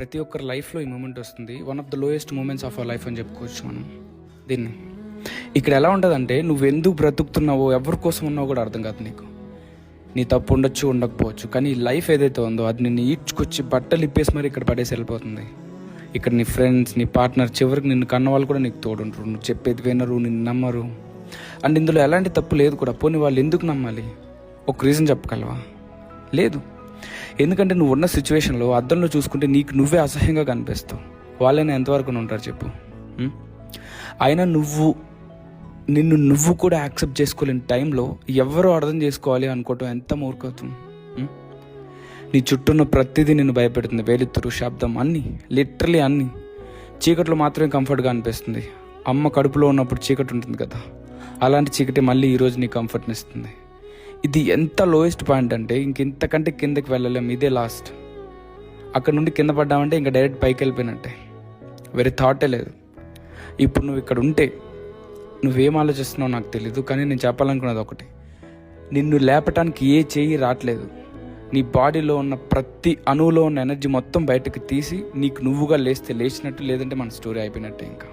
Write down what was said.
ప్రతి ఒక్కరి లైఫ్లో ఈ మూమెంట్ వస్తుంది. One of the lowest moments of our life అని చెప్పుకోవచ్చు మనం దీన్ని. ఇక్కడ ఎలా ఉంటుందంటే, నువ్వు ఎందుకు బ్రతుకుతున్నావో, ఎవరి కోసం ఉన్నావో కూడా అర్థం కాదు నీకు. నీ తప్పు ఉండొచ్చు, ఉండకపోవచ్చు, కానీ ఈ లైఫ్ ఏదైతే ఉందో అది నిన్ను ఈడ్చుకొచ్చి బట్టలు ఇప్పేసి మరి ఇక్కడ పడేసి వెళ్ళిపోతుంది. ఇక్కడ నీ ఫ్రెండ్స్, నీ పార్ట్నర్, చివరికి నిన్ను కన్న వాళ్ళు కూడా నీకు తోడుంటారు. నువ్వు చెప్పేది వినరు, నిన్ను నమ్మరు. అండ్ ఇందులో ఎలాంటి తప్పు లేదు కూడా. పోనీ వాళ్ళు ఎందుకు నమ్మాలి? ఒక రీజన్ చెప్పగలవా? లేదు. ఎందుకంటే నువ్వు ఉన్న సిచ్యువేషన్లో అద్దంలో చూసుకుంటే నీకు నువ్వే అసహ్యంగా కనిపిస్తావు. వాళ్ళైనా ఎంతవరకు ఉంటారు చెప్పు? అయినా నిన్ను నువ్వు కూడా యాక్సెప్ట్ చేసుకోలేని టైంలో ఎవరో అర్థం చేసుకోవాలి అనుకోవటం ఎంత మూర్ఖత్వం. నీ చుట్టూ ఉన్న ప్రతిదీ నిన్ను భయపెడుతుంది. వెలుతురు, శబ్దం, అన్నీ, లిటరలీ అన్నీ. చీకట్లో మాత్రమే కంఫర్ట్గా అనిపిస్తుంది. అమ్మ కడుపులో ఉన్నప్పుడు చీకటి ఉంటుంది కదా, అలాంటి చీకటి మళ్ళీ ఈరోజు నీ కంఫర్ట్ని ఇస్తుంది. ఇది ఎంత లోయెస్ట్ పాయింట్ అంటే ఇంకెంతకంటే కిందకి వెళ్ళలేం. ఇదే లాస్ట్. అక్కడ నుండి కింద పడ్డామంటే ఇంకా డైరెక్ట్ పైకి వెళ్ళిపోయినట్టే. వేరే థాటే లేదు. ఇప్పుడు నువ్వు ఇక్కడ ఉంటే నువ్వేం ఆలోచిస్తున్నావు నాకు తెలీదు, కానీ నేను చెప్పాలనుకున్నది ఒకటి. నిన్ను లేపటానికి ఏ చెయ్యి రావట్లేదు. నీ బాడీలో ఉన్న ప్రతి అణువులో ఉన్న ఎనర్జీ మొత్తం బయటకు తీసి నీకు నువ్వుగా లేస్తే లేచినట్టు, లేదంటే మన స్టోరీ అయిపోయినట్టే ఇంకా.